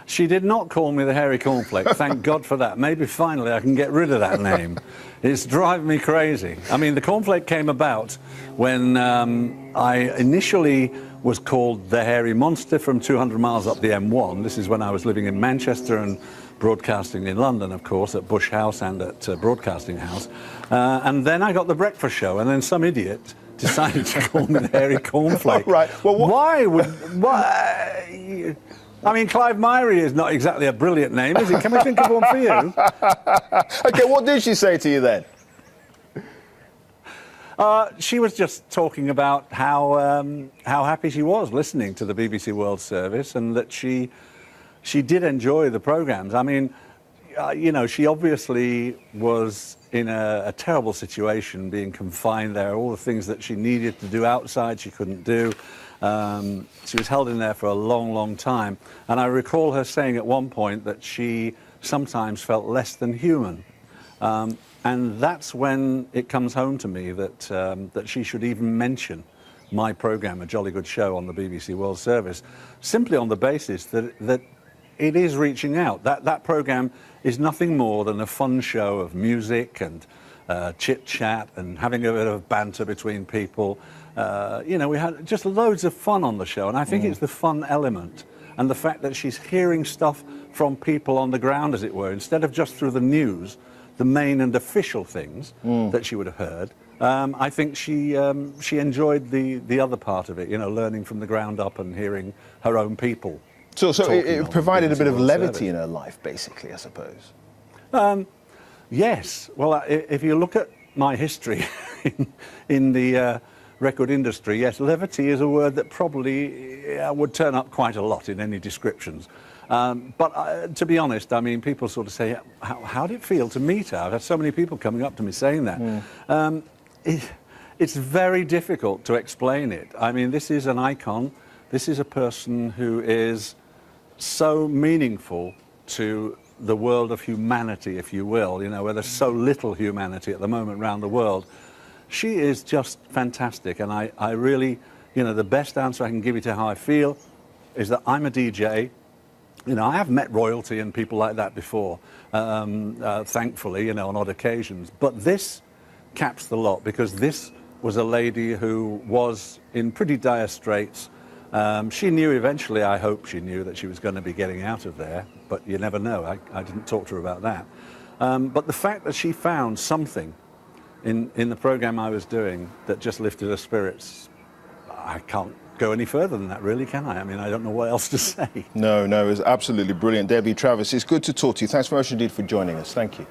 She did not call me the hairy cornflake. Thank God for that. Maybe finally I can get rid of that name. It's driving me crazy. I mean, the cornflake came about when I initially was called the hairy monster from 200 miles up the M1. This is when I was living in Manchester and broadcasting in London, of course, at Bush House and at Broadcasting House. And then I got the breakfast show, and then some idiot decided to call me the hairy cornflake. Right. Well, why? I mean, Clive Myrie is not exactly a brilliant name, is it? Can we think of one for you? OK, what did she say to you then? She was just talking about how happy she was listening to the BBC World Service, and that she did enjoy the programmes. I mean, you know, she obviously was in a terrible situation, being confined there, all the things that she needed to do outside she couldn't do. She was held in there for a long, long time. And I recall her saying at one point that she sometimes felt less than human. And that's when it comes home to me that, that she should even mention my programme, A Jolly Good Show, on the BBC World Service, simply on the basis that it is reaching out. That programme is nothing more than a fun show of music and chit-chat and having a bit of banter between people. You know, we had just loads of fun on the show, and I think it's the fun element and the fact that she's hearing stuff from people on the ground, as it were, instead of just through the news, the main and official things that she would have heard. I think she enjoyed the other part of it, you know, learning from the ground up and hearing her own people. So it provided a bit of levity in her life, basically, I suppose. Yes. Well, if you look at my history in the record industry, yes, levity is a word that probably would turn up quite a lot in any descriptions. But to be honest, I mean, people sort of say, how did it feel to meet her? I've had so many people coming up to me saying that. It's very difficult to explain it. I mean, this is an icon. This is a person who is so meaningful to the world of humanity, if you will, you know, where there's so little humanity at the moment around the world. She is just fantastic, and I really, you know, the best answer I can give you to how I feel is that I'm a DJ. You know, I have met royalty and people like that before, thankfully, you know, on odd occasions. But this caps the lot, because this was a lady who was in pretty dire straits. She knew eventually, I hope she knew, that she was going to be getting out of there, but you never know. I didn't talk to her about that. But the fact that she found something in the programme I was doing that just lifted her spirits, I can't go any further than that, really, can I? I mean, I don't know what else to say. No, it's absolutely brilliant. Debbie, Travis, it's good to talk to you. Thanks very much indeed for joining us. Thank you.